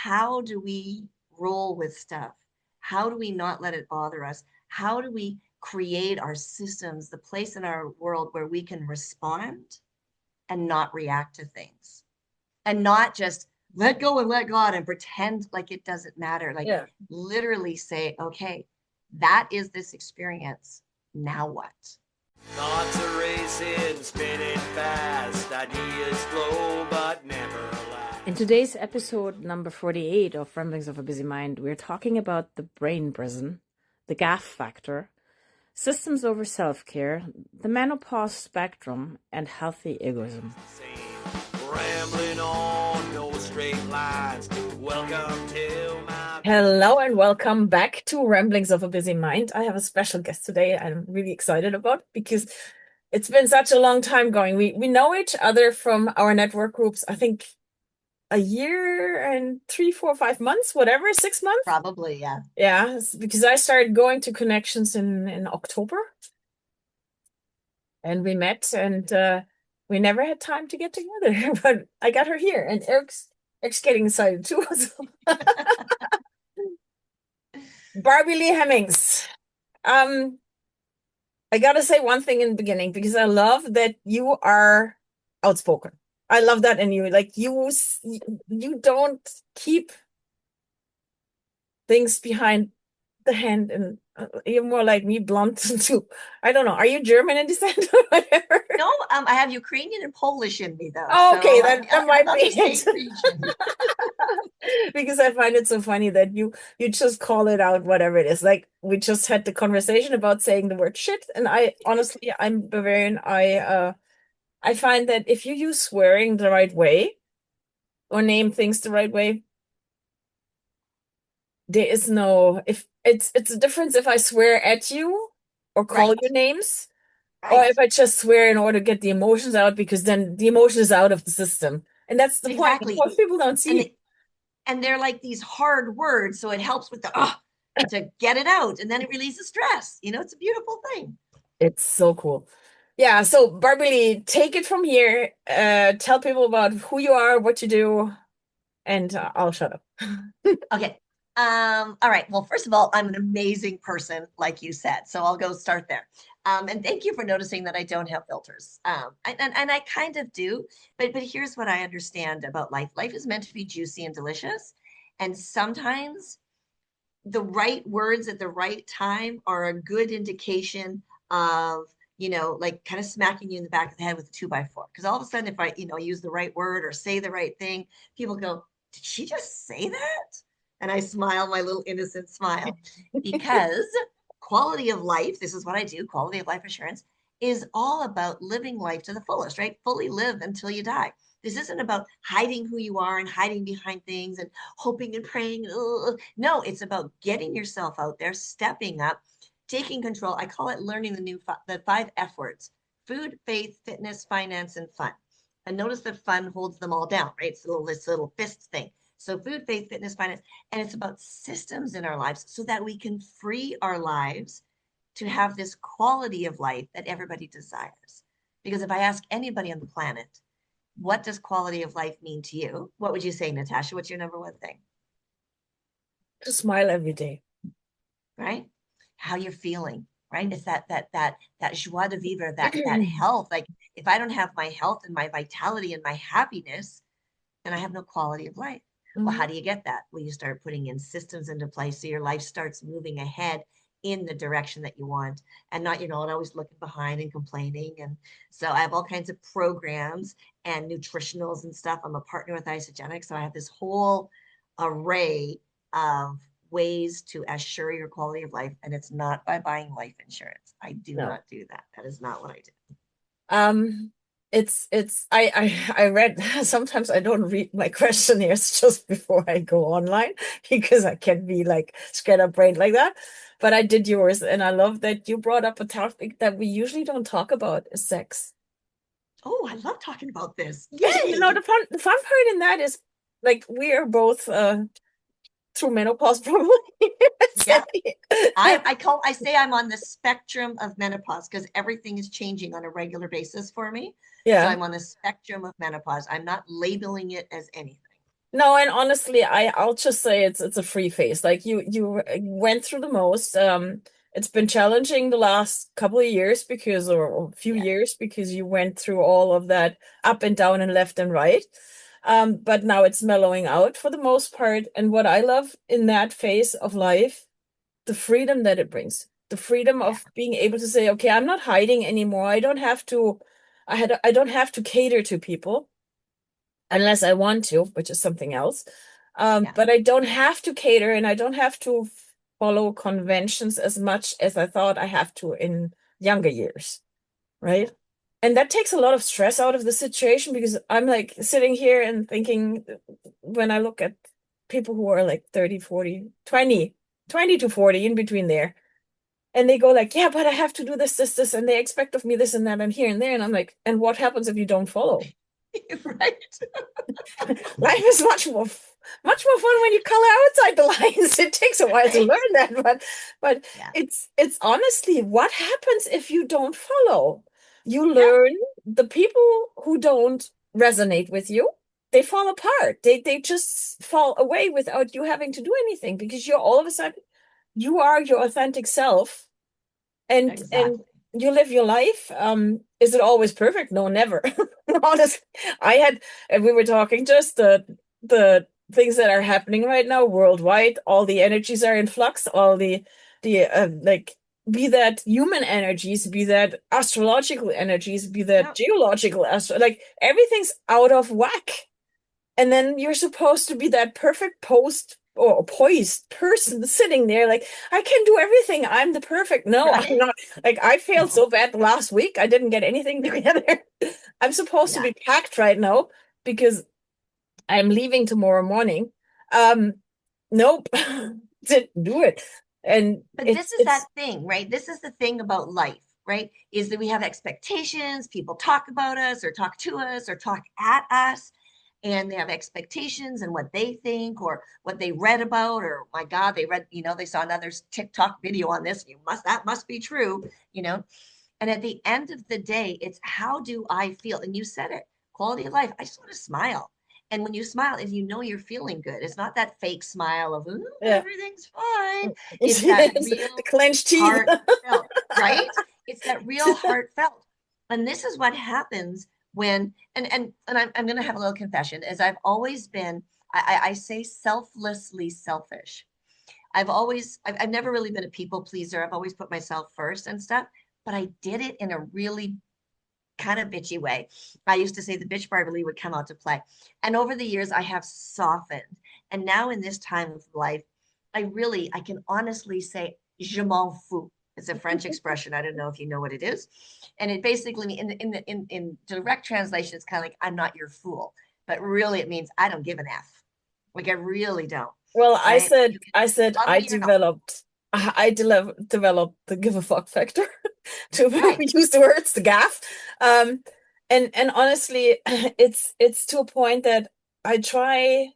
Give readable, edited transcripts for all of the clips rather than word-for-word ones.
how do we roll with stuff? How do we not let it bother us? How do we create our systems, the place in our world where we can respond and not react to things and not just let go and let God and pretend like it doesn't matter. Like Yeah. literally say, okay, that is this experience. Now what? Thoughts are racing, spinning fast, ideas flow but never last. In today's episode number 48 of Ramblings of a Busy Mind, we're talking about the brain prison, the GAF factor, systems over self-care, the menopause spectrum, and healthy egoism. Rambling on, no straight lines. Welcome to my... Hello and welcome back to Ramblings of a Busy Mind. I have a special guest today I'm really excited about because it's been such a long time going. We know each other from our network groups, I think a year and 3, 4, 5 months, whatever, 6 months. Probably, yeah. Yeah, because I started going to Connections in October. And we met and we never had time to get together, but I got her here and Eric's getting excited too. Barbilee Hemmings. I gotta say one thing in the beginning because I love that you are outspoken. I love that in you. Like you don't keep things behind the hand, and you're more like me, blunt too. I don't know. Are you German in descent or whatever? No, I have Ukrainian and Polish in me though. Oh, okay, so that might be it. Because I find it so funny that you just call it out, whatever it is. Like we just had the conversation about saying the word shit, and I honestly, I'm Bavarian. I find that if you use swearing the right way or name things the right way, there is no, if it's a difference if I swear at you or call Right. you names, or Right. if I just swear in order to get the emotions out, because then the emotion is out of the system. And that's the point. Exactly. Most people don't see. And they're like these hard words, so it helps with the to get it out, and then it releases stress. It's a beautiful thing. It's so cool. Yeah, so Barbilee, take it from here. Tell people about who you are, what you do, and I'll shut up. Okay. All right. Well, first of all, I'm an amazing person, like you said. So I'll go start there. And thank you for noticing that I don't have filters. And I kind of do, but here's what I understand about life. Life is meant to be juicy and delicious. And sometimes the right words at the right time are a good indication of, like kind of smacking you in the back of the head with a 2x4. Because all of a sudden, if I, use the right word or say the right thing, people go, did she just say that? And I smile my little innocent smile because quality of life, this is what I do, quality of life assurance, is all about living life to the fullest, right? Fully live until you die. This isn't about hiding who you are and hiding behind things and hoping and praying. No, it's about getting yourself out there, stepping up, taking control. I call it learning the 5 F words: food, faith, fitness, finance, and fun. And notice that fun holds them all down, right? It's this little fist thing. So food, faith, fitness, finance, and it's about systems in our lives so that we can free our lives to have this quality of life that everybody desires. Because if I ask anybody on the planet, what does quality of life mean to you? What would you say, Natascha? What's your number one thing? To smile every day. Right? How you're feeling, right? It's that joie de vivre, that health. Like if I don't have my health and my vitality and my happiness, then I have no quality of life. Well, how do you get that? Well, you start putting in systems into place so your life starts moving ahead in the direction that you want, and not, and always looking behind and complaining. And so I have all kinds of programs and nutritionals and stuff. I'm a partner with Isogenics, so I have this whole array of ways to assure your quality of life, and it's not by buying life insurance. I do not do that. That is not what I do. I read, sometimes I don't read my questionnaires just before I go online because I can be like scatterbrained like that. But I did yours, and I love that you brought up a topic that we usually don't talk about, is sex. Oh, I love talking about this. Yeah, the fun part in that is like we are both through menopause probably. Yeah. I say I'm on the spectrum of menopause because everything is changing on a regular basis for me. Yeah. So I'm on the spectrum of menopause. I'm not labeling it as anything. No, and honestly, I'll just say it's a free phase. Like you went through the most. It's been challenging the last couple of years because or a few Yeah. years because you went through all of that up and down and left and right. But now it's mellowing out for the most part. And what I love in that phase of life, the freedom that it brings, the freedom Yeah. of being able to say, okay, I'm not hiding anymore. I don't have to cater to people unless I want to, which is something else. Yeah. But I don't have to cater and I don't have to follow conventions as much as I thought I have to in younger years, Yeah. right? And that takes a lot of stress out of the situation because I'm like sitting here and thinking when I look at people who are like 30, 40, 20 to 40 in between there, and they go like, yeah, but I have to do this, and they expect of me this and that and here and there. And I'm like, and what happens if you don't follow? Right. Life is much more fun when you color outside the lines. It takes a while to Right. learn that, but Yeah. it's honestly what happens if you don't follow. You Yeah. learn the people who don't resonate with you, they fall apart. They just fall away without you having to do anything because you're all of a sudden you are your authentic self and Exactly. you live your life. Is it always perfect? No, never. Honestly, I had, and we were talking just the things that are happening right now worldwide. All the energies are in flux. All the like, be that human energies, be that astrological energies, be that Yeah. geological like everything's out of whack. And then you're supposed to be that perfect post or poised person sitting there, like, I can do everything. I'm the perfect. No, I'm Right. not. Like, I failed No. so bad last week. I didn't get anything together. I'm supposed to Yeah. be packed right now because I'm leaving tomorrow morning. Um, nope, didn't do it. And But this is that it's thing, right? This is the thing about life, right? Is that we have expectations. People talk about us or talk to us or talk at us, and they have expectations and what they think or what they read about, or my God, they read, they saw another TikTok video on this. That must be true. And at the end of the day, it's how do I feel? And you said it, quality of life. I just want to smile. And when you smile, if you know you're feeling good, it's not that fake smile of, ooh, yeah, everything's fine. It's that yes, the real clenched teeth. heartfelt, right? It's that real heartfelt. And this is what happens when, and I'm going to have a little confession, as I've always been, I say selflessly selfish. I've never really been a people pleaser. I've always put myself first and stuff, but I did it in a really kind of bitchy way. I used to say the bitch Barbilee would come out to play. And over the years, I have softened. And now in this time of life, I can honestly say, je m'en fous. It's a French expression. I don't know if you know what it is. And it basically, in direct translation, it's kind of like, I'm not your fool. But really, it means I don't give an F. Like, I really don't. Well, Right? You can I said love me or not. developed the give a fuck factor to Right. use the words the gaff. Um, and honestly, it's to a point that I try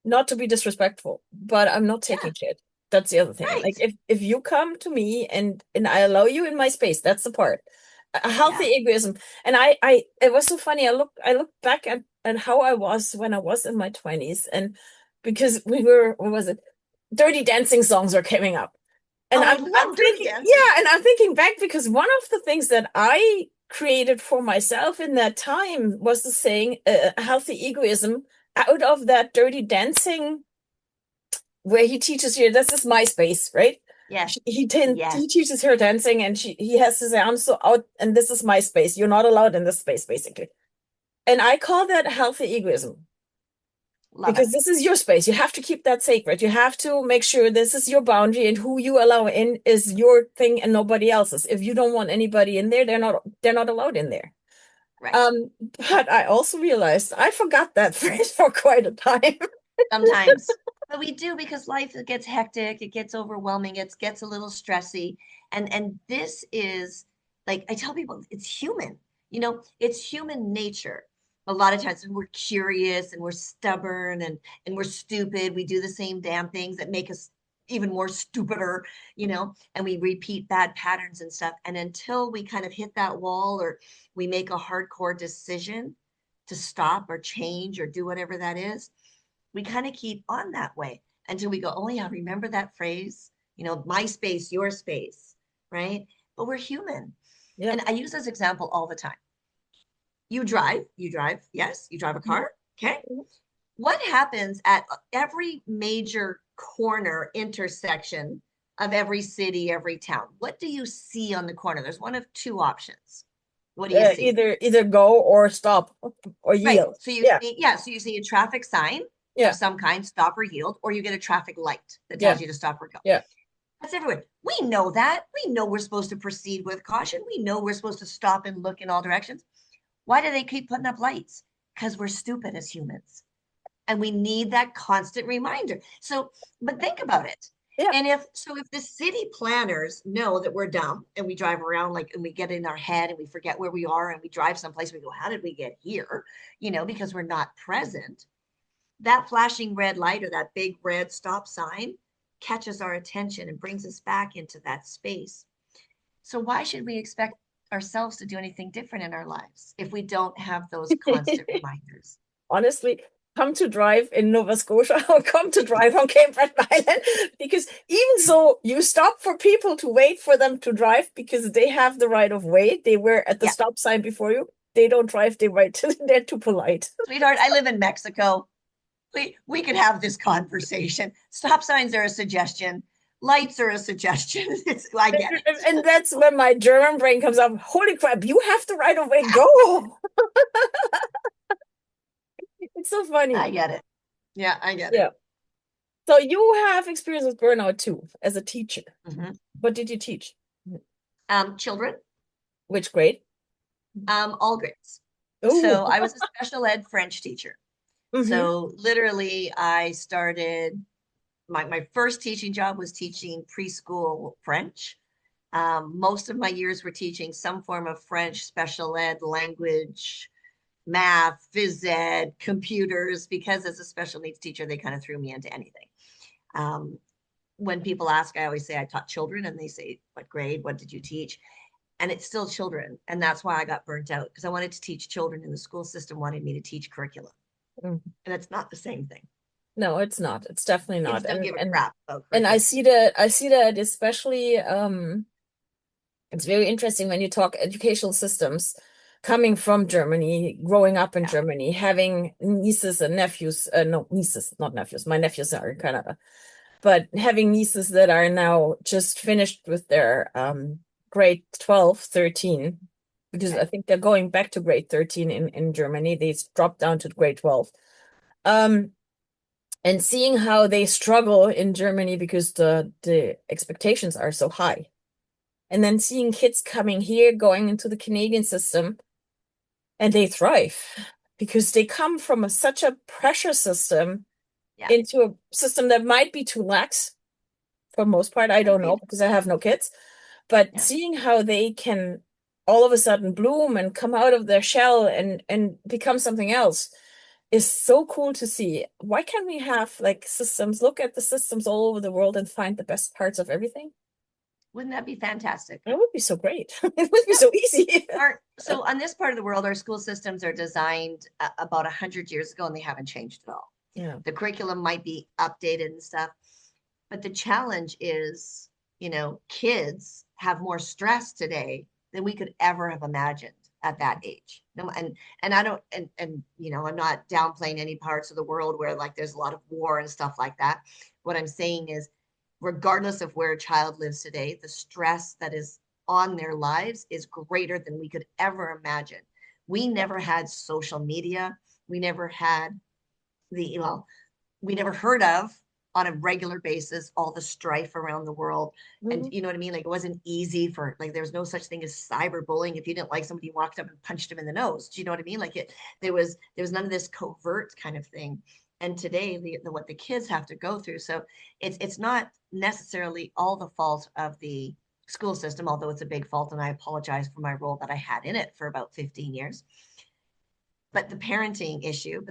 not to be disrespectful, but I'm not Yeah. taking shit. That's the other thing. Right. Like if you come to me and I allow you in my space, that's the part. A healthy Yeah. egoism. And I it was so funny. I looked back at how I was when I was in my 20s and because we were, what was it? Dirty Dancing songs are coming up. And Oh, I I'm love Dirty thinking, Dancing. yeah, and I'm thinking back because one of the things that I created for myself in that time was the saying healthy egoism out of that Dirty Dancing where he teaches you this is my space, right? Yes. He Yes. teaches her dancing and he has his arms so out and this is my space. You're not allowed in this space, basically. And I call that healthy egoism Love it. because this is your space. You have to keep that sacred. You have to make sure this is your boundary and who you allow in is your thing and nobody else's. If you don't want anybody in there, they're not allowed in there. Right. Um, but I also realized I forgot that phrase for quite a time. Sometimes. But we do because life gets hectic, it gets overwhelming, it gets a little stressy. And this is like I tell people it's human. It's human nature. A lot of times we're curious and we're stubborn and we're stupid. We do the same damn things that make us even more stupider, and we repeat bad patterns and stuff. And until we kind of hit that wall or we make a hardcore decision to stop or change or do whatever that is, we kind of keep on that way until we go, oh yeah, remember that phrase? My space, your space, right? But we're human. Yeah. And I use this example all the time. You drive, yes, you drive a car, okay? What happens at every major corner intersection of every city, every town? What do you see on the corner? There's one of two options. What do you see? Either go or stop or Right. yield. So you Yeah. see, yeah, so you see a traffic sign Yeah. of some kind, stop or yield, or you get a traffic light that Yeah. tells you to stop or go. Yeah. That's everywhere. We know that. We know we're supposed to proceed with caution. We know we're supposed to stop and look in all directions. Why do they keep putting up lights? Because we're stupid as humans. And we need that constant reminder. So, but think about it. Yeah. And if the city planners know that we're dumb and we drive around and we get in our head and we forget where we are and we drive someplace, we go, how did we get here? Because we're not present. That flashing red light or that big red stop sign catches our attention and brings us back into that space. So why should we expect ourselves to do anything different in our lives if we don't have those constant reminders? Honestly, come to drive in Nova Scotia or come to drive on Cape Breton Island, because even so you stop for people to wait for them to drive because they have the right of way. They were at the stop sign before you. They don't drive, they wait. They're too polite. Sweetheart, I live in Mexico. We could have this conversation. Stop signs are a suggestion. Lights are a suggestion. I get it. And that's when my German brain comes up. Holy crap, you have the right of way, go. It's so funny. I get it. Yeah, I get it. So you have experience with burnout too, as a teacher. Mm-hmm. What did you teach? Children. Which grade? All grades. Ooh. So I was a special ed French teacher. Mm-hmm. So literally I started, my first teaching job was teaching preschool French. Most of my years were teaching some form of French, special ed, language, math, phys ed, computers, because as a special needs teacher, they kind of threw me into anything. When people ask, I always say I taught children, and they say, what grade? What did you teach? And it's still children. And that's why I got burnt out, because I wanted to teach children, and the school system wanted me to teach curriculum. Mm-hmm. And it's not the same thing. No, it's not. It's definitely not. Kids don't give a crap about curriculum. And I see that especially it's very interesting when you talk educational systems coming from Germany, growing up in Germany, having nieces and nephews, no, nieces, not nephews. My nephews are in Canada, but having nieces that are now just finished with their grade 12, 13, because I think they're going back to grade 13 in Germany. They dropped down to grade 12. And seeing how they struggle in Germany because the expectations are so high. And then seeing kids coming here, going into the Canadian system, and they thrive because they come from such a pressure system into a system that might be too lax for most part. I don't know because I have no kids. But seeing how they can all of a sudden bloom and come out of their shell and become something else is so cool to see. Why can't we have systems, look at the systems all over the world and find the best parts of everything? Wouldn't that be fantastic? It would be so great. It would be so easy. So on this part of the world, our school systems are designed about 100 years ago, and they haven't changed at all. Yeah. The curriculum might be updated and stuff, but the challenge is, kids have more stress today than we could ever have imagined at that age. And I don't, and I'm not downplaying any parts of the world where there's a lot of war and stuff like that. What I'm saying is, regardless of where a child lives today, the stress that is on their lives is greater than we could ever imagine. We never had social media. We never had we never heard of on a regular basis all the strife around the world. Mm-hmm. And you know what I mean? It wasn't easy for, there was no such thing as cyberbullying. If you didn't like somebody, you walked up and punched him in the nose. Do you know what I mean? There was none of this covert kind of thing. And today, what the kids have to go through. So it's not necessarily all the fault of the school system, although it's a big fault. And I apologize for my role that I had in it for about 15 years. But the parenting issue,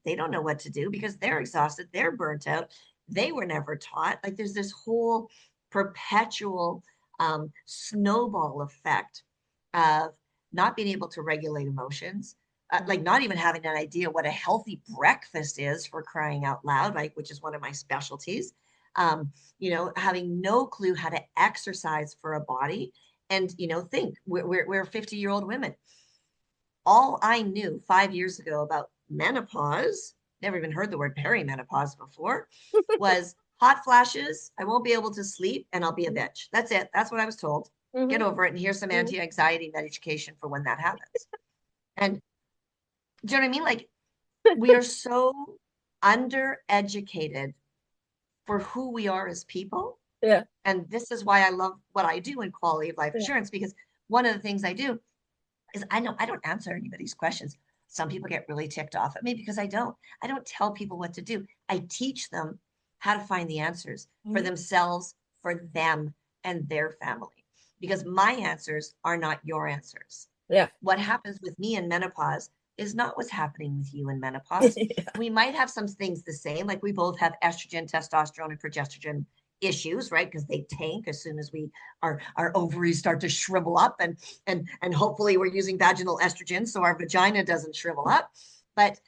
they don't know what to do because they're exhausted. They're burnt out. They were never taught. There's this whole perpetual snowball effect of not being able to regulate emotions, like not even having an idea what a healthy breakfast is, for crying out loud, like, which is one of my specialties. Having no clue how to exercise for a body. And, think we're 50-year-old women. All I knew 5 years ago about menopause, never even heard the word perimenopause before, was hot flashes. I won't be able to sleep and I'll be a bitch. That's it. That's what I was told. Get over it. And here's some anti-anxiety medication for when that happens. And do you know what I mean? Like, we are so undereducated for who we are as people. Yeah. And this is why I love what I do in quality of life assurance, because one of the things I do is I don't answer anybody's questions. Some people get really ticked off at me because I don't tell people what to do. I teach them how to find the answers for themselves, for them and their family, because my answers are not your answers. Yeah. What happens with me in menopause is not what's happening with you in menopause. We might have some things the same, like we both have estrogen, testosterone, and progesterone issues, right? Because they tank as soon as our ovaries start to shrivel up, and hopefully we're using vaginal estrogen so our vagina doesn't shrivel up. But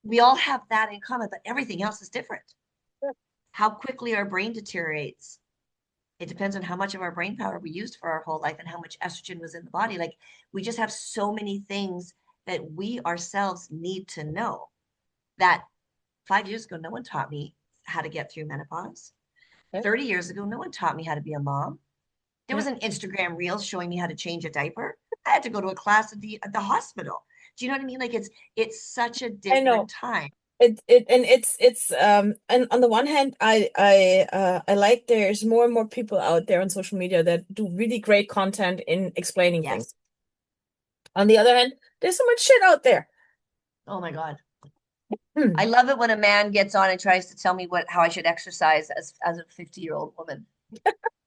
we all have that in common, but everything else is different. How quickly our brain deteriorates, it depends on how much of our brain power we used for our whole life and how much estrogen was in the body. Like, we just have so many things that we ourselves need to know, that 5 years ago, no one taught me how to get through menopause. 30 years ago, no one taught me how to be a mom. There was an Instagram reel showing me how to change a diaper. I had to go to a class at the hospital. Do you know what I mean? Like, it's such a different time. And on the one hand, I like there's more and more people out there on social media that do really great content in explaining things. On the other hand, there's so much shit out there. Oh my God. I love it when a man gets on and tries to tell me how I should exercise as a 50-year-old woman.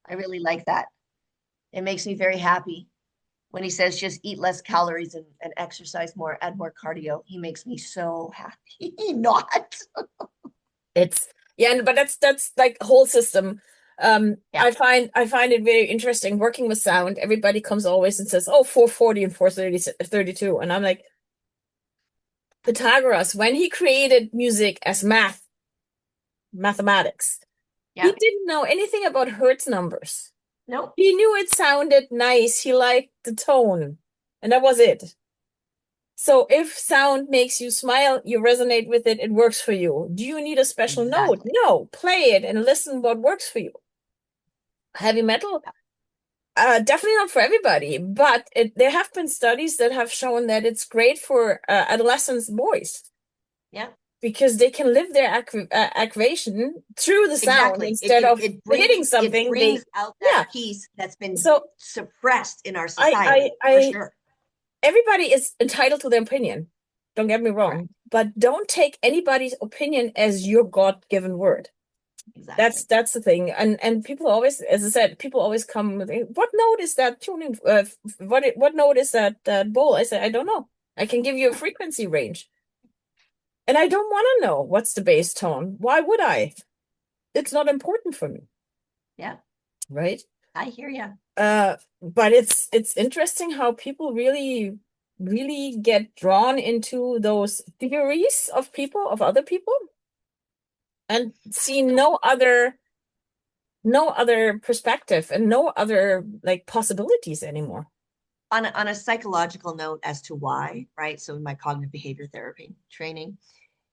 I really like that. It makes me very happy when he says just eat less calories and exercise more, add more cardio. He makes me so happy. Not. But that's like a whole system. I find it very interesting working with sound. Everybody comes always and says, oh, 440 and 432. And I'm like, Pythagoras, when he created music as mathematics, he didn't know anything about Hertz numbers. Nope. He knew it sounded nice. He liked the tone, and that was it. So if sound makes you smile, you resonate with it, it works for you. Do you need a special note? No, play it and listen what works for you. Heavy metal? Definitely not for everybody, but there have been studies that have shown that it's great for adolescents boys. Yeah. Because they can live their aggravation through the sound instead of hitting something. It brings out that piece that's been suppressed in our society, for sure. Everybody is entitled to their opinion. Don't get me wrong, but don't take anybody's opinion as your God-given word. Exactly. That's the thing. And people always, as I said, people always come with, what note is that tuning? What note is that bowl? I say, I don't know. I can give you a frequency range. And I don't want to know what's the bass tone. Why would I? It's not important for me. Yeah. Right? I hear you. But it's interesting how people really, really get drawn into those theories of other people, and see no other perspective and no other like possibilities anymore. On a psychological note as to why, right? So in my cognitive behavior therapy training,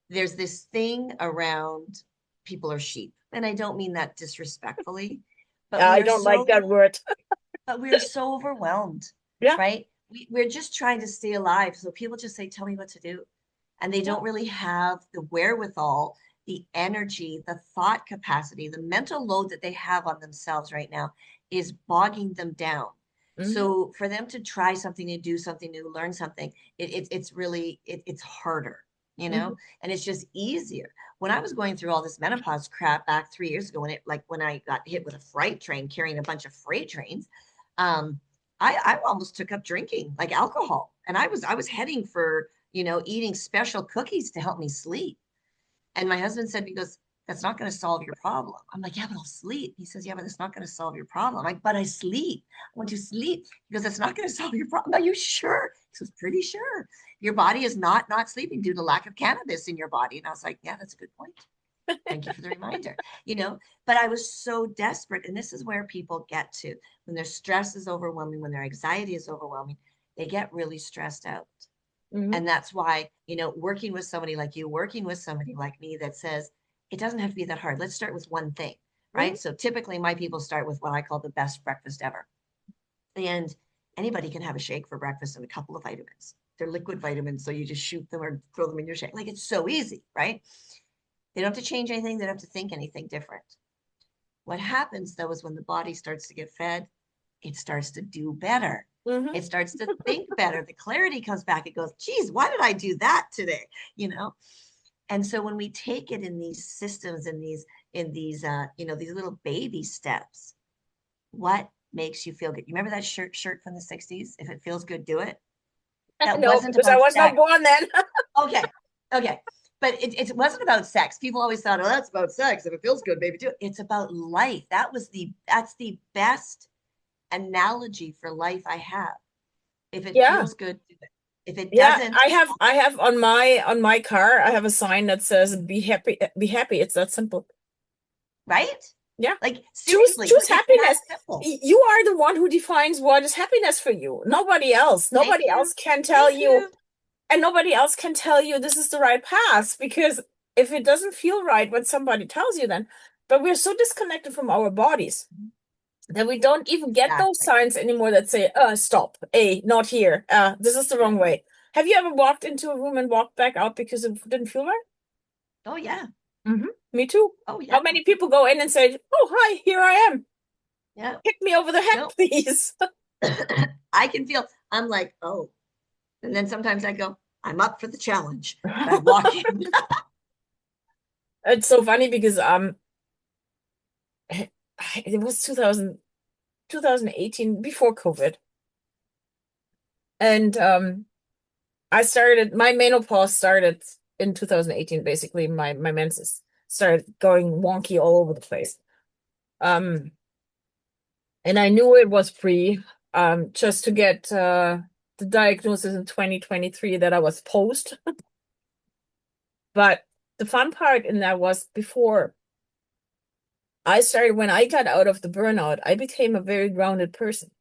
there's this thing around people are sheep. And I don't mean that disrespectfully, but I don't like that word. But we're so overwhelmed, right? We're just trying to stay alive. So people just say, tell me what to do. And they don't really have the wherewithal, the energy, the thought capacity, the mental load that they have on themselves right now is bogging them down. So for them to try something new, do something new, learn something, it's really, it's harder, you know, and it's just easier. When I was going through all this menopause crap back 3 years ago, when I got hit with a freight train, carrying a bunch of freight trains, I almost took up drinking, like alcohol. And I was heading for, eating special cookies to help me sleep. And my husband said, he goes, that's not going to solve your problem. I'm like, yeah, but I'll sleep. He says, yeah, but it's not going to solve your problem. I'm like, but I sleep. I want to sleep. He goes, that's not going to solve your problem. Are you sure? He says, pretty sure. Your body is not sleeping due to lack of cannabis in your body. And I was like, yeah, that's a good point. Thank you for the reminder, but I was so desperate. And this is where people get to when their stress is overwhelming, when their anxiety is overwhelming, they get really stressed out. Mhm. And that's why, working with somebody like you, working with somebody like me that says, it doesn't have to be that hard. Let's start with one thing, right? Mhm. So typically my people start with what I call the best breakfast ever. And anybody can have a shake for breakfast and a couple of vitamins. They're liquid vitamins. So you just shoot them or throw them in your shake. Like it's so easy, right? They don't have to change anything. They don't have to think anything different. What happens though is when the body starts to get fed, it starts to do better. Mhm. It starts to think better. The clarity comes back. It goes, geez, why did I do that today? And so when we take it in these systems, these little baby steps, what makes you feel good? You remember that shirt from the 60s? If it feels good, do it. That No, wasn't because I about was not sex. born then. Okay. Okay. But it wasn't about sex. People always thought, oh, that's about sex. If it feels good, baby, do it. It's about life. That's the best analogy for life I have. If it Yeah. feels good, do it. If it Yeah, doesn't, I have on my car, I have a sign that says be happy, be happy. It's that simple. right? Yeah. Like Choose seriously, choose it's that happiness. simple. You are the one who defines what is happiness for you. Nobody else. Thank Nobody you. else can tell Thank you, you. and nobody else can tell you this is the right path because if it doesn't feel right when somebody tells you then, but we're so disconnected from our bodies that we don't even get those Exactly. signs anymore that say, stop, not here. This is the Yeah. wrong way. Have you ever walked into a room and walked back out because it didn't feel right? Oh yeah. Me too. Oh yeah. How many people go in and say, "Oh, hi, here I am. Yeah. Hit me over the head, No. please." I can feel, I'm like, oh. And then sometimes I go, I'm up for the challenge. And I walk in. It's so funny because it was 2018 before COVID. And I started my menopause started in 2018 basically. My menses started going wonky all over the place. Um and I knew it was pre just to get the diagnosis in 2023 that I was post. But the fun part in that was before when I got out of the burnout, I became a very grounded person.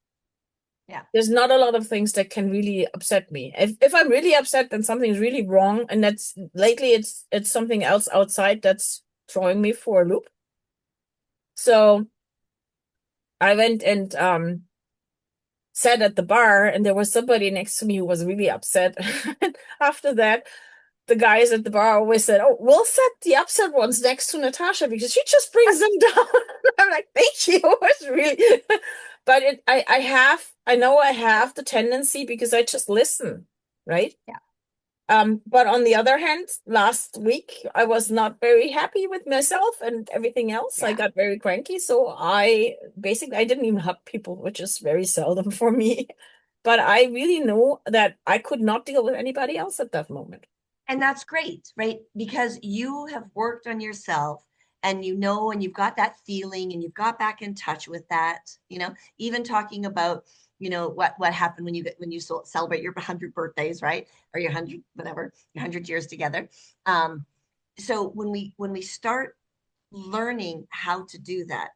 Yeah. There's not a lot of things that can really upset me. If I'm really upset, then something's really wrong, and that's lately it's something else outside that's throwing me for a loop. So I went and sat at the bar, and there was somebody next to me who was really upset. After that, the guys at the bar always said, "Oh, we'll set the upset ones next to Natascha because she just brings them down." I'm like, "Thank you." It's really, but I know I have the tendency because I just listen, right? Yeah. But on the other hand, last week I was not very happy with myself and everything else. I Yeah. got very cranky, so I didn't even hug people, which is very seldom for me. But I really know that I could not deal with anybody else at that moment. And that's great, right? Because you have worked on yourself and and you've got that feeling and you've got back in touch with that, even talking about, what happened when you celebrate your 100 birthdays, right? Or your 100, whatever, your 100 years together. So when we start learning how to do that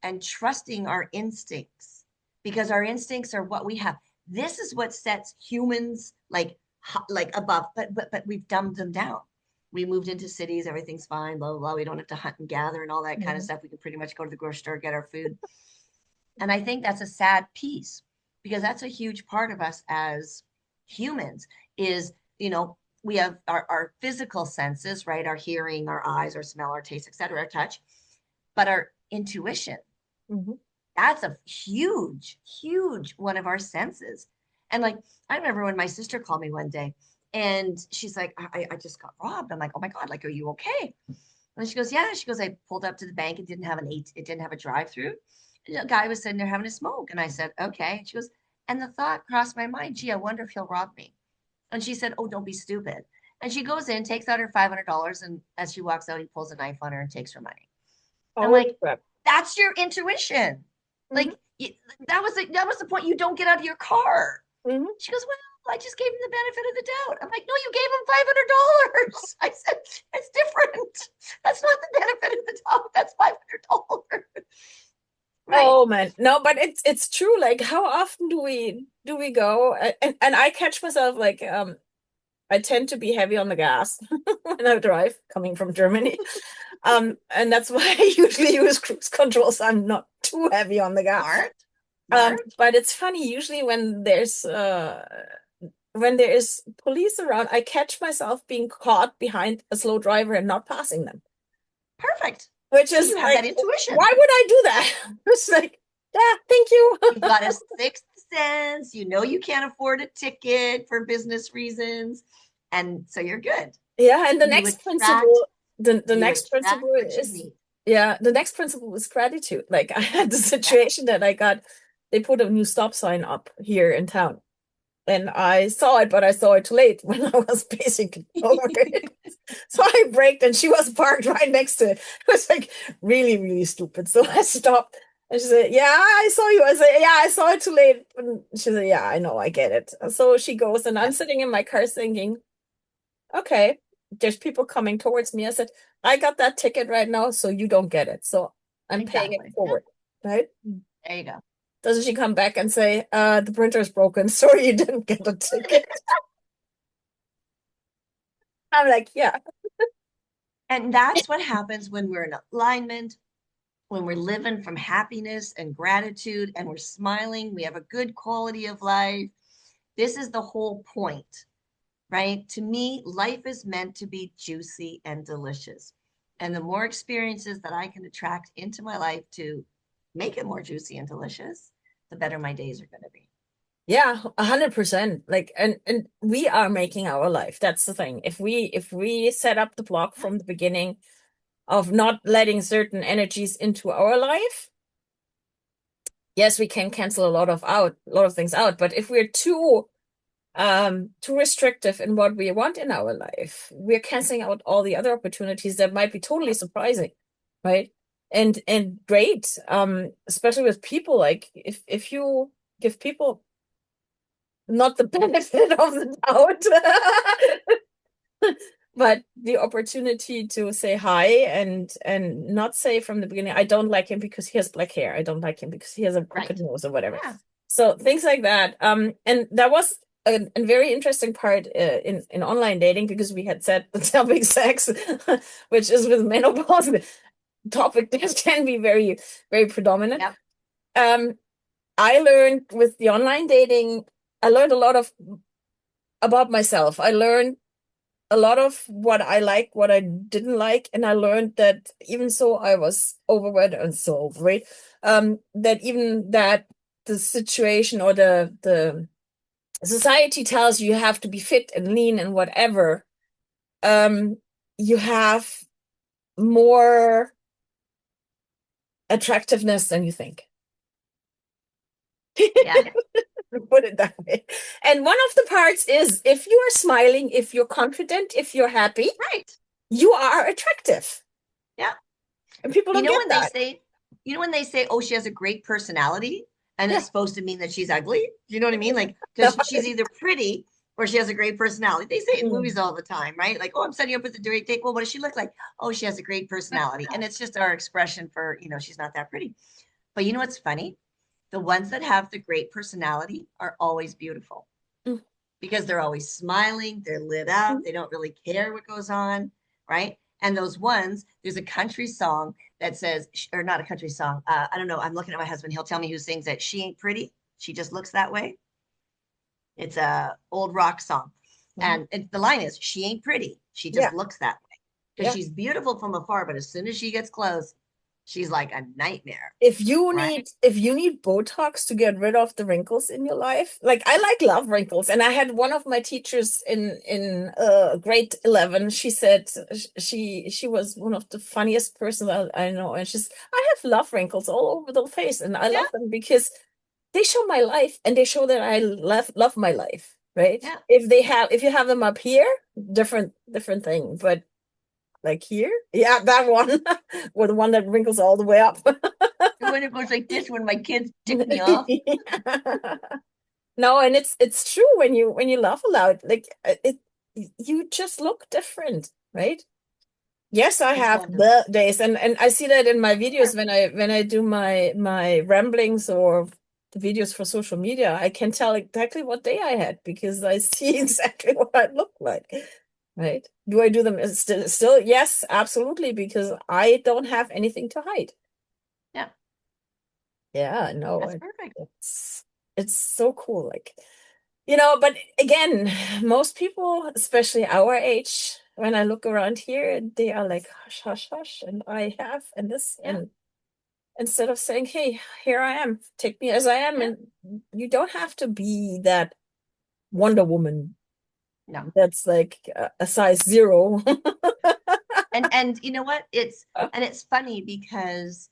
and trusting our instincts, because our instincts are what we have. This is what sets humans like above, but we've dumbed them down. We moved into cities, everything's fine, blah, blah, blah. We don't have to hunt and gather and all that kind of stuff. We can pretty much go to the grocery store, get our food. And I think that's a sad piece because that's a huge part of us as humans is, we have our physical senses, right? Our hearing, our eyes, our smell, our taste, etc., our touch, but our intuition, Mhm. that's a huge, huge one of our senses. And like, I remember when my sister called me one day and she's like, I just got robbed. I'm like, oh my God, like, are you okay? And she goes, yeah. She goes, I pulled up to the bank. It didn't have a drive-through. The guy was sitting there having a smoke. And I said, okay. And she goes, and the thought crossed my mind, gee, I wonder if he'll rob me. And she said, oh, don't be stupid. And she goes in, takes out her $500, and as she walks out, he pulls a knife on her and takes her money. I'm Oh like, crap. that's your intuition. Mhm, Like that was the point. You don't get out of your car. mhm. She goes, well, I just gave him the benefit of the doubt. I'm like, no, you gave him $500. I said, it's different. That's not the benefit of the doubt. That's $500. Right. Oh man, no, but it's true. Like, how often do we go? And I catch myself like, I tend to be heavy on the gas when I drive, coming from Germany. And that's why I usually use cruise control, so I'm not too heavy on the gas. Smart. Smart. But it's funny, usually when there is police around, I catch myself being caught behind a slow driver and not passing them. Perfect. Which So is you have like, that intuition. why would I do that? It's like, yeah, thank you. You've got a sixth sense. You know you can't afford a ticket for business reasons. And so you're good. Yeah, and the You next attract, principle, the you next attract principle what you is, need. yeah, the next principle is gratitude. Like, I had the Yeah. situation that they put a new stop sign up here in town. And I saw it, but I saw it too late when I was basically over it. So I braked and she was parked right next to it. It was like really, really stupid. So I stopped and she said, yeah, I saw you. I said, yeah, I saw it too late. And she said, yeah, I know, I get it. So she goes and I'm sitting in my car thinking, okay, there's people coming towards me. I said, I got that ticket right now, so you don't get it. So I'm paying it Exactly. forward, right? There you go. Doesn't she come back and say, the printer's broken. Sorry, you didn't get a ticket. I'm like, yeah. And that's what happens when we're in alignment, when we're living from happiness and gratitude and we're smiling, we have a good quality of life. This is the whole point, right? To me, life is meant to be juicy and delicious. And the more experiences that I can attract into my life to make it more juicy and delicious, the better my days are going to be. Yeah, 100%. Like, and we are making our life. That's the thing. If we set up the block from the beginning of not letting certain energies into our life, yes, we can cancel a lot of things out. But if we're too restrictive in what we want in our life, we're canceling out all the other opportunities that might be totally surprising, right? And great, especially with people. Like, if you give people not the benefit of the doubt, but the opportunity to say hi and not say from the beginning, I don't like him because he has black hair. I don't like him because he has a crooked Right. nose or whatever. Yeah. So things like that. And that was a very interesting part in online dating, because we had said the topic sex, which is with menopause topic that can be very, very predominant. Yep. I learned with the online dating, I learned a lot about myself. I learned a lot of what I like, what I didn't like, and I learned that even so I was overweight and so overweight, that even that the situation or the society tells you have to be fit and lean and whatever, you have more attractiveness than you think. Yeah. Put it that way. And one of the parts is, if you are smiling, if you're confident, if you're happy, Right. you are attractive. Yeah. And people don't You know get when that. when they say, oh, she has a great personality, and Yeah. it's supposed to mean that she's ugly. You know what I mean? Like, No. because she's either pretty or she has a great personality. They say it in Mm. movies all the time, right? Like, oh, I'm setting you up with a great date. Well, what does she look like? Oh, she has a great personality. And it's just our expression for, she's not that pretty. But you know what's funny? The ones that have the great personality are always beautiful Mm. because they're always smiling, they're lit up, Mm. they don't really care what goes on, right? And those ones, there's a country song that says, or not a country song, I don't know, I'm looking at my husband, he'll tell me who sings it. She ain't pretty, she just looks that way. It's a old rock song. Mhm. And the line is, she ain't pretty, she Yeah. just looks that way. Because Yeah. she's beautiful from afar, but as soon as she gets close, she's like a nightmare. If you Right. need Botox to get rid of the wrinkles in your life, like, I love wrinkles, and I had one of my teachers in grade 11. She said she was one of the funniest persons I know, and I have love wrinkles all over the face, and I Yeah. love them because they show my life and they show that I love my life. right? Yeah. If you have them up here, different thing. But like here, yeah, that one, or the one that wrinkles all the way up. When it goes like this, when my kids tick me off. No, and it's true when you laugh aloud, like it, you just look different, right? Yes, I It's have wonderful. the days, and I see that in my videos when I do my ramblings or the videos for social media. I can tell exactly what day I had because I see exactly what I look like, right? Do I do them still? Yes, absolutely, because I don't have anything to hide. Yeah, Yeah, no, that's perfect. it's so cool, like. But again, most people, especially our age, when I look around here, they are like, hush, hush, hush, and I have, and this, Yeah, and instead of saying, hey, here I am, take me as I am, yeah. and you don't have to be that Wonder Woman No. that's like a size 0. And you know what? It's funny because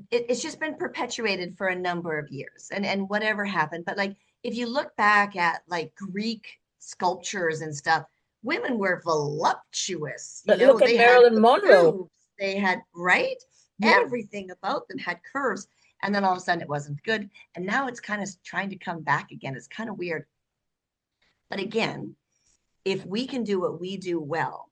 it's just been perpetuated for a number of years and whatever happened. But like if you look back at like Greek sculptures and stuff, women were voluptuous, But look at they had Marilyn the Monroe. boobs, they had, right? Yeah. Everything about them had curves. And then all of a sudden it wasn't good. And now it's kind of trying to come back again. It's kind of weird. But again, if we can do what we do well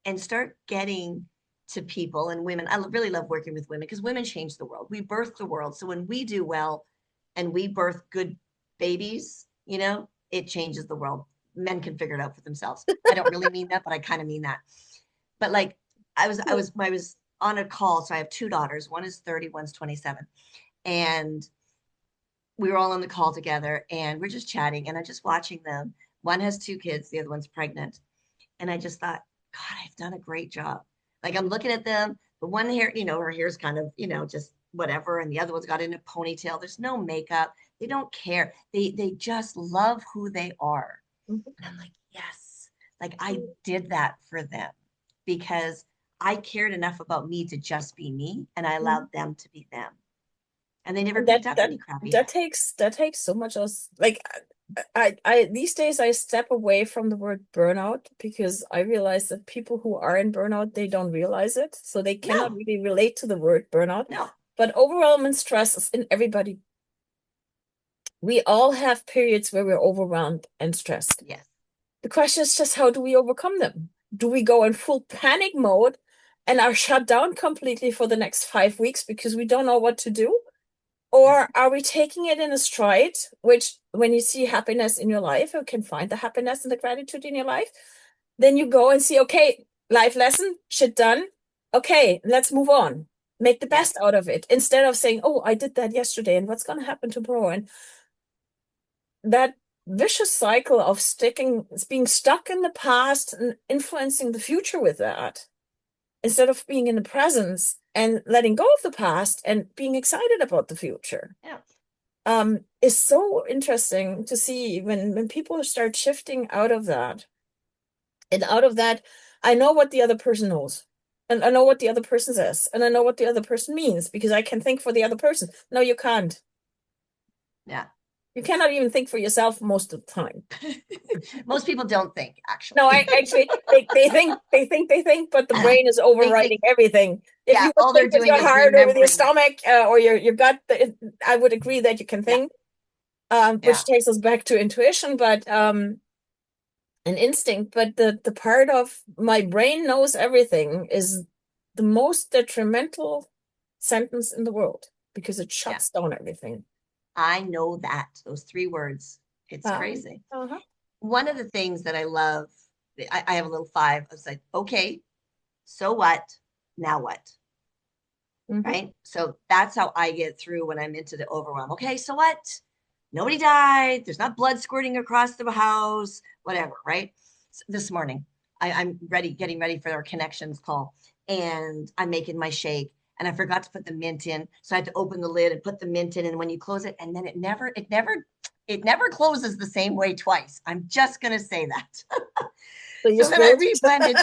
and start getting to people and women, I really love working with women because women change the world. We birth the world. So when we do well and we birth good babies, it changes the world. Men can figure it out for themselves. I don't really mean that, but I kind of mean that. But like I was on a call. So I have two daughters. One is 30, one's 27. And we were all on the call together and we're just chatting and I'm just watching them. One has two kids, the other one's pregnant. And I just thought, God, I've done a great job. Like I'm looking at them, the one hair, her hair's kind of, just whatever. And the other one's got in a ponytail. There's no makeup. They don't care. They just love who they are. Mhm. And I'm like, yes, like I did that for them because I cared enough about me to just be me and I allowed them to be them. And they never And picked up any crappy hair. that takes so much else. Like I these days I step away from the word burnout because I realize that people who are in burnout, they don't realize it, so they cannot No, really relate to the word burnout. no, But overwhelming stress is in everybody. We all have periods where we're overwhelmed and stressed. yes, The question is just how do we overcome them? Do we go in full panic mode and are shut down completely for the next 5 weeks because we don't know what to do? yeah, Or are we taking it in a stride, which when you see happiness in your life, you can find the happiness and the gratitude in your life, then you go and see, okay, life lesson, shit done. Okay, let's move on. Make the yes, best out of it instead of saying, oh, I did that yesterday and what's going to happen tomorrow? And that vicious cycle of being stuck in the past and influencing the future with that instead of being in the presence and letting go of the past and being excited about the future. yeah, Is so interesting to see when people start shifting out of that. And out of that, I know what the other person knows. And I know what the other person says. And I know what the other person means because I can think for the other person. No, you can't. yeah. You cannot even think for yourself most of the time. Most people don't think, actually. No, I actually they think, but the brain is They overriding think, everything. If yeah, you would all they're think with doing your is heart or with your remembering it. stomach or your gut, I would agree that you can Yeah, think, yeah, which takes us back to intuition, but an instinct. But the part of my brain knows everything is the most detrimental sentence in the world because it yeah. shuts down everything. I know that. Those three words. It's Um, crazy. uh-huh. One of the things that I love, I have a little five. I was like, okay, so what? Now what? Mhm. Right? So that's how I get through when I'm into the overwhelm. Okay, so what? Nobody died. There's not blood squirting across the house, whatever, right? So this morning, I'm getting ready for our connections call, and I'm making my shake, and I forgot to put the mint in, so I had to open the lid and put the mint in, and when you close it, and then it never closes the same way twice. I'm just gonna say that. So you So then I spilled. reblended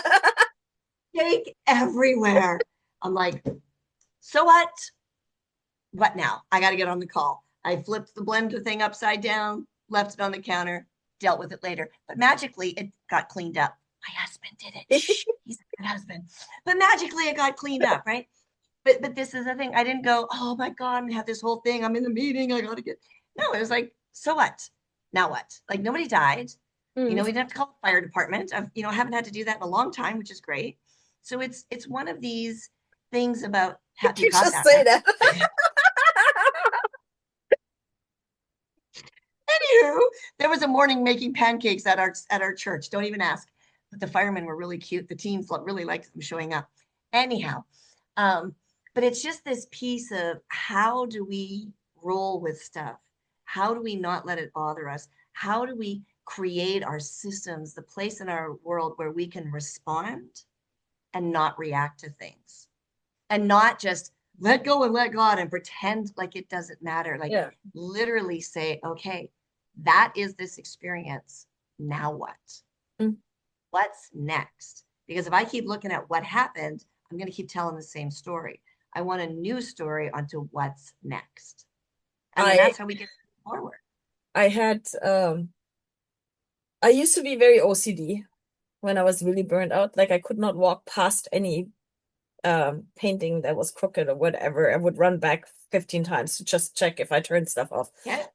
shake everywhere. I'm like, so what? What now? I got to get on the call. I flipped the blender thing upside down, left it on the counter. dealt with it later. But magically, it got cleaned up. My husband did it. Shh, he's a good husband. But magically, it got cleaned up, right? But this is the thing. I didn't go, oh my God, I have this whole thing. I'm in the meeting. I got to get. No, it was like, so what? Now what? Like nobody died. We didn't have to call the fire department. I haven't had to do that in a long time, which is great. So it's one of these things about Did you you caught just that, say right? that? Anywho, there was a morning making pancakes at our church. Don't even ask. But the firemen were really cute. The teens really liked them showing up. Anyhow, but it's just this piece of how do we roll with stuff? How do we not let it bother us? How do we create our systems, the place in our world where we can respond and not react to things and not just let go and let God and pretend like it doesn't matter. Like literally say, okay, that is this experience. Now what? What's next? Because if I keep looking at what happened, I'm going to keep telling the same story. I want a new story onto what's next. And then that's how we get forward. I used to be very OCD when I was really burnt out. Like I could not walk past any painting that was crooked or whatever. I would run back 15 times to just check if I turned stuff off. Yeah.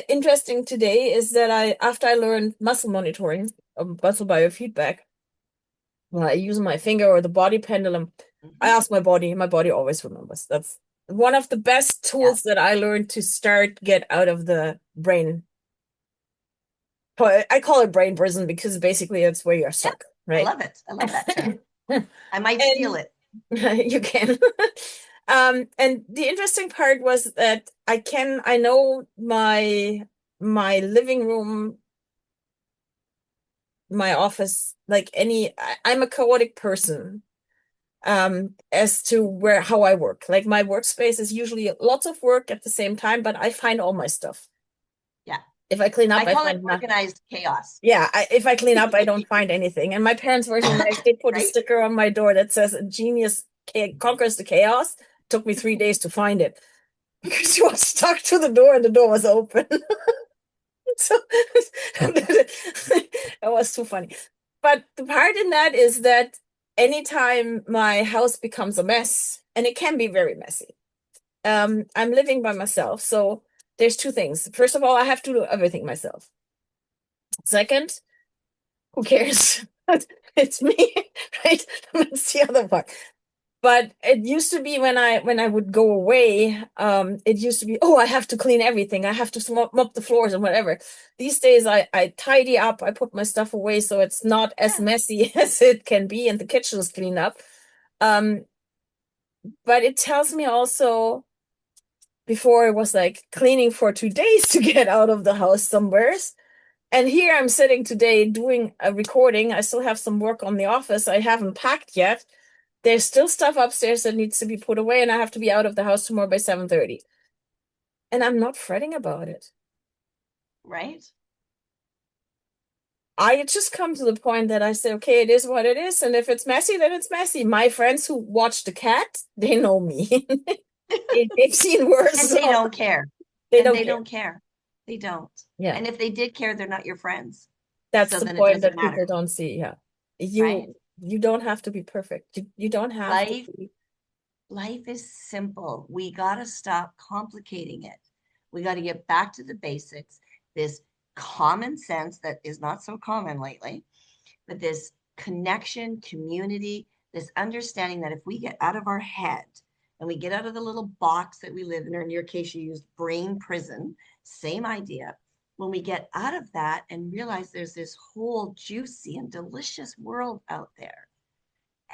Interesting today is that after I learned muscle monitoring, muscle biofeedback, when I use my finger or the body pendulum, I ask my body always remembers. That's one of the best tools that I learned to start get out of the brain. I call it brain prison because basically it's where you're stuck, right? I love it. I love that term. I might steal it. You can. And the interesting part was that I know my living room, my office, like I'm a chaotic person, as to how I work. Like my workspace is usually lots of work at the same time, but I find all my stuff. Yeah. If I clean up, I call it organized chaos. Yeah, if I clean up, I don't find anything. And my parents were so nice. They put a sticker on my door that says "Genius conquers the chaos." Took me 3 days to find it because you was stuck to the door and the door was open. So that was too funny. But the part in that is that anytime my house becomes a mess, and it can be very messy, I'm living by myself. So there's two things. First of all, I have to do everything myself. Second, who cares? It's me, right? That's the other part. But it used to be when I would go away, it used to be, oh, I have to clean everything. I have to mop the floors and whatever. These days I tidy up, I put my stuff away so it's not as messy as it can be, and the kitchen is cleaned up. But it tells me also, before it was like cleaning for 2 days to get out of the house somewheres. And here I'm sitting today doing a recording. I still have some work on the office. I haven't packed yet. There's still stuff upstairs that needs to be put away, and I have to be out of the house tomorrow by 7:30. And I'm not fretting about it. Right. I just come to the point that I say, okay, it is what it is. And if it's messy, then it's messy. My friends who watch the cat, they know me. They've seen worse. And they don't care. They don't care. They don't. Yeah. And if they did care, they're not your friends. That's so the point that matter. People don't see. Yeah. Right? You don't have to be perfect. You don't have to be. Life is simple. We got to stop complicating it. We got to get back to the basics. This common sense that is not so common lately, but this connection, community, this understanding that if we get out of our head and we get out of the little box that we live in, or in your case, you used brain prison, same idea. When we get out of that and realize there's this whole juicy and delicious world out there,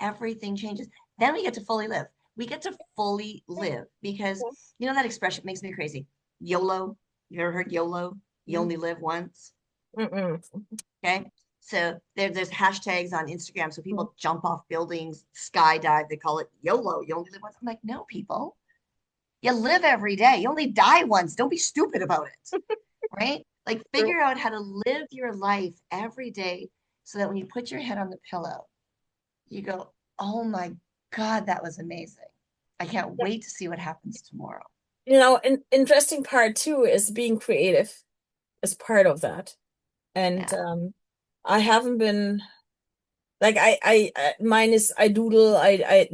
everything changes. Then we get to fully live. We get to fully live because you know that expression makes me crazy. YOLO. You ever heard YOLO? You only live once. Okay. So there's hashtags on Instagram. So people jump off buildings, skydive. They call it YOLO. You only live once. I'm like, no, people. You live every day. You only die once. Don't be stupid about it. Right? Like figure out how to live your life every day so that when you put your head on the pillow, you go, oh my God, that was amazing. I can't wait to see what happens tomorrow. You know, an interesting part too is being creative as part of that. And Yeah. I haven't been like mine is I doodle, I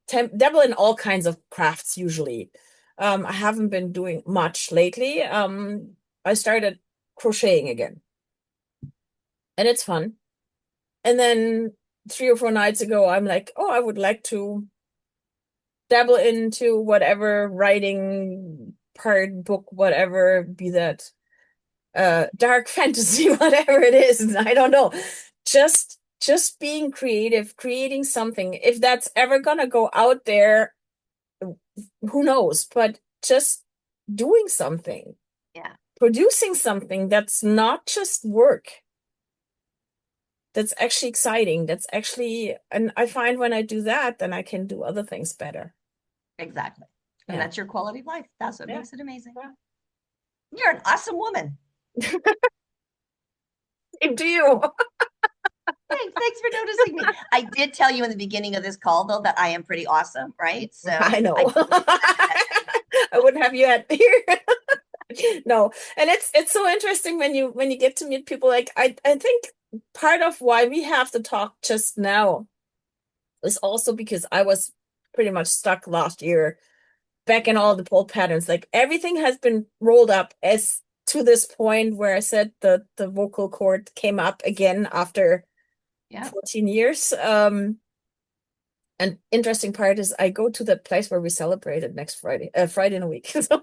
dabble in all kinds of crafts usually. I haven't been doing much lately. I started crocheting again, and it's fun. And then 3 or 4 nights ago, I'm like, oh, I would like to dabble into whatever writing part, book, whatever, be that dark fantasy, whatever it is. I don't know. Just being creative, creating something. If that's ever gonna go out there, who knows? But just doing something, Yeah. producing something that's not just work. That's actually exciting. That's actually, and I find when I do that, then I can do other things better. Exactly. And Yeah. that's your quality of life. That's what Yeah. makes it amazing. Yeah. You're an awesome woman. Same to you. Thanks for noticing me. I did tell you in the beginning of this call, though, that I am pretty awesome, right? So I know. I I wouldn't have you at here. No. And it's so interesting when you get to meet people. Like I think part of why we have to talk just now is also because I was pretty much stuck last year back in all the old patterns. Like everything has been rolled up as to this point where I said the vocal cord came up again after yeah. 14 years. And interesting part is I go to the place where we celebrated next Friday, Friday in a week. So,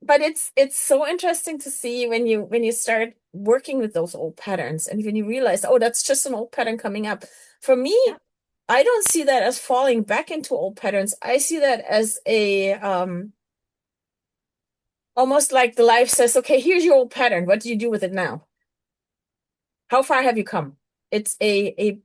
but it's so interesting to see when you start working with those old patterns and when you realize, oh, that's just an old pattern coming up. For me, Yeah. I don't see that as falling back into old patterns. I see that as a almost like the life says, okay, here's your old pattern. What do you do with it now? How far have you come? It's a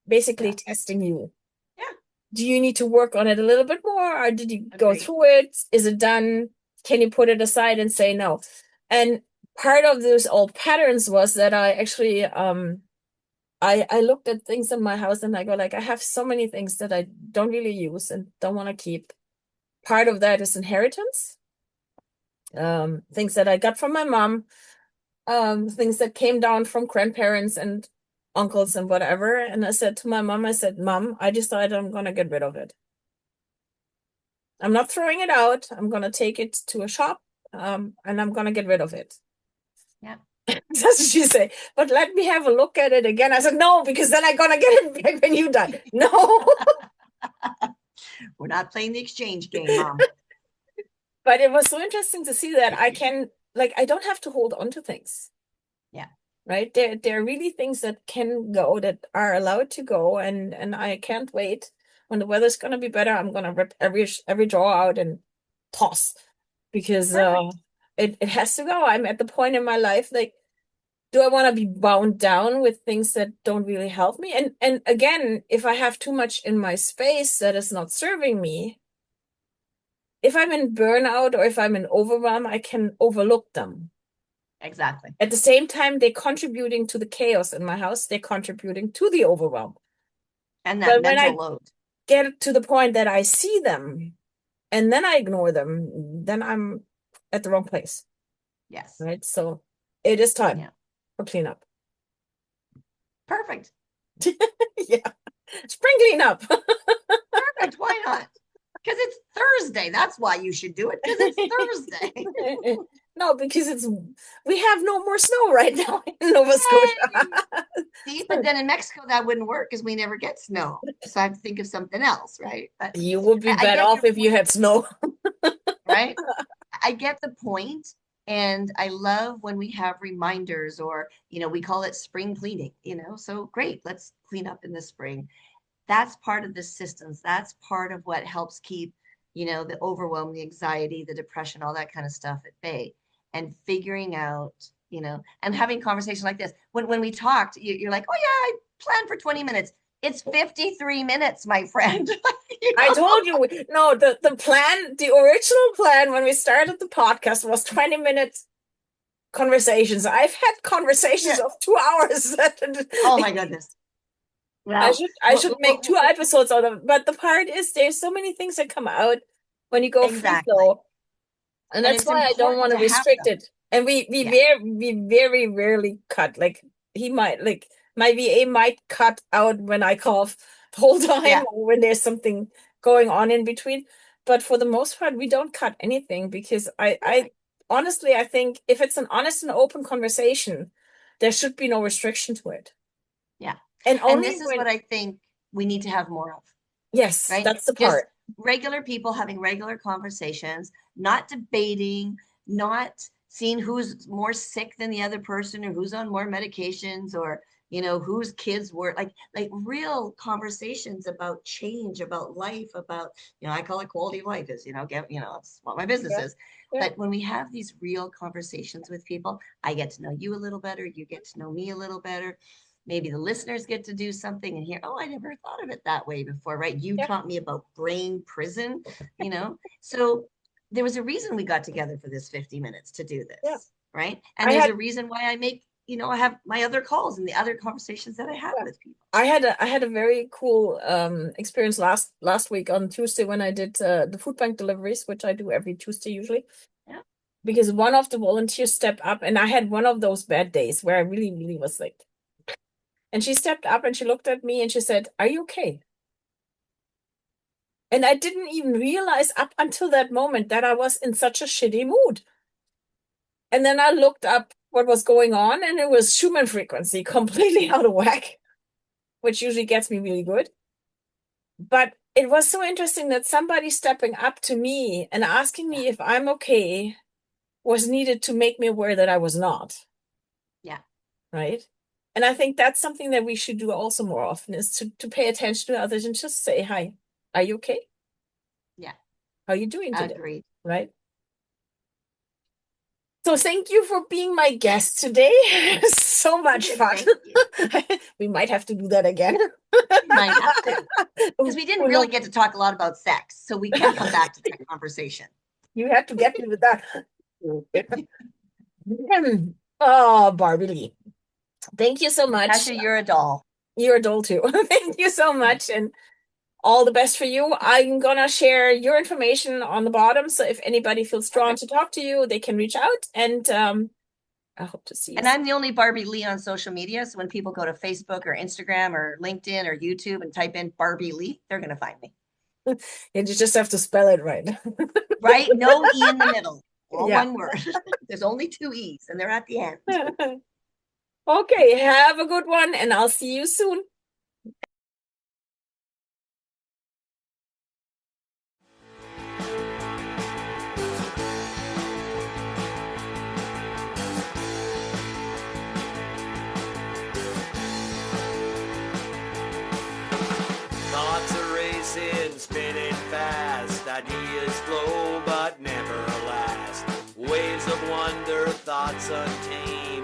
basically Yeah. testing you. Yeah. Do you need to work on it a little bit more, or did you go Agreed. through it? Is it done? Can you put it aside and say no? And part of those old patterns was that I actually I looked at things in my house and I go like, I have so many things that I don't really use and don't want to keep. Part of that is inheritance. Things that I got from my mom, things that came down from grandparents and uncles and whatever. And I said to my mom, I said, Mom, I decided I'm gonna get rid of it. I'm not throwing it out. I'm gonna take it to a shop, and I'm gonna get rid of it. Yeah. That's what she said. But let me have a look at it again. I said, no, because then I'm gonna get it back when you die. No. We're not playing the exchange game, Mom. But it was so interesting to see that I can, like, I don't have to hold on to things. Yeah. Right? There are really things that can go, that are allowed to go, and I can't wait. When the weather's gonna be better, I'm gonna rip every drawer out and toss, because it has to go. I'm at the point in my life, like, do I want to be bound down with things that don't really help me? And again, if I have too much in my space that is not serving me, if I'm in burnout or if I'm in overwhelm, I can overlook them. Exactly. At the same time, they're contributing to the chaos in my house. They're contributing to the overwhelm. And that But when mental I load. get to the point that I see them and then I ignore them, then I'm at the wrong place. Yes. Right? So it is time for cleanup. Perfect. Yeah. Spring cleanup. Perfect. Why not? Because it's Thursday. That's why you should do it. Because it's Thursday. No, because we have no more snow right now in Nova Scotia. See, but then in Mexico that wouldn't work because we never get snow. So I have to think of something else, right? But You would be I better get off your if you point, had snow. right? I get the point, and I love when we have reminders, or we call it spring cleaning, so great, let's clean up in the spring. That's part of the systems. That's part of what helps keep the overwhelm, the anxiety, the depression, all that kind of stuff at bay. And figuring out, and having conversation like this. When we talked, you're like, oh yeah, I planned for 20 minutes. It's 53 minutes, my friend. I told you, no, the plan, the original plan when we started the podcast was 20 minutes conversations. I've had conversations of 2 hours. Oh my goodness. Well, I should make 2 episodes out of it. But the part is, there's so many things that come out when you go free exactly. flow. And And that's it's why I don't important want to to have restrict them. it. And we very rarely cut. Like he might like my VA might cut out when I cough the whole time Yeah. or when there's something going on in between. But for the most part, we don't cut anything because I honestly I think if it's an honest and open conversation, there should be no restriction to it. Yeah. And And only this is when what I think we need to have more of, yes, right? that's the Just part. regular people having regular conversations, not debating, not seeing who's more sick than the other person or who's on more medications or whose kids were like real conversations about change, about life, about I call it quality of life is it's what my business Yeah. is. Yeah. But when we have these real conversations with people, I get to know you a little better, you get to know me a little better. Maybe the listeners get to do something and hear, oh, I never thought of it that way before, right? You Yeah. taught me about brain prison, So there was a reason we got together for this 50 minutes to do this, Yeah. right? And I there's had a reason why I make, I have my other calls and the other conversations that I have yeah. with people. I had a very cool experience last week on Tuesday when I did the food bank deliveries, which I do every Tuesday usually. Yeah. Because one of the volunteers stepped up, and I had one of those bad days where I really was like, and she stepped up and she looked at me and she said, "Are you okay?" And I didn't even realize up until that moment that I was in such a shitty mood. And then I looked up what was going on, and it was Schumann frequency, completely out of whack, which usually gets me really good. But it was so interesting that somebody stepping up to me and asking me if I'm okay was needed to make me aware that I was not. Yeah. Right? And I think that's something that we should do also more often is to pay attention to others and just say, hi, are you okay? Yeah. How are you doing today? Agreed. Right? So thank you for being my guest today. So much fun. Thank you. We might have to do that again. We might have to. Because we didn't really get to talk a lot about sex. So we can come back to that conversation. You have to get me with that. Oh, Barbilee. Thank you so much. Natascha, you're a doll. You're a doll too. Thank you so much. And all the best for you. I'm gonna share your information on the bottom. So if anybody feels drawn to talk to you, they can reach out. And I hope to see you. And I'm the only Barbilee on social media. So when people go to Facebook or Instagram or LinkedIn or YouTube and type in Barbilee, they're going to find me. And you just have to spell it right. Right? No E in the middle. All Yeah. one word. There's only 2 E's and they're at the end. Okay, have a good one and I'll see you soon. Thoughts are racing, spinning fast. Ideas flow, but never last. Waves of wonder, thoughts untamed.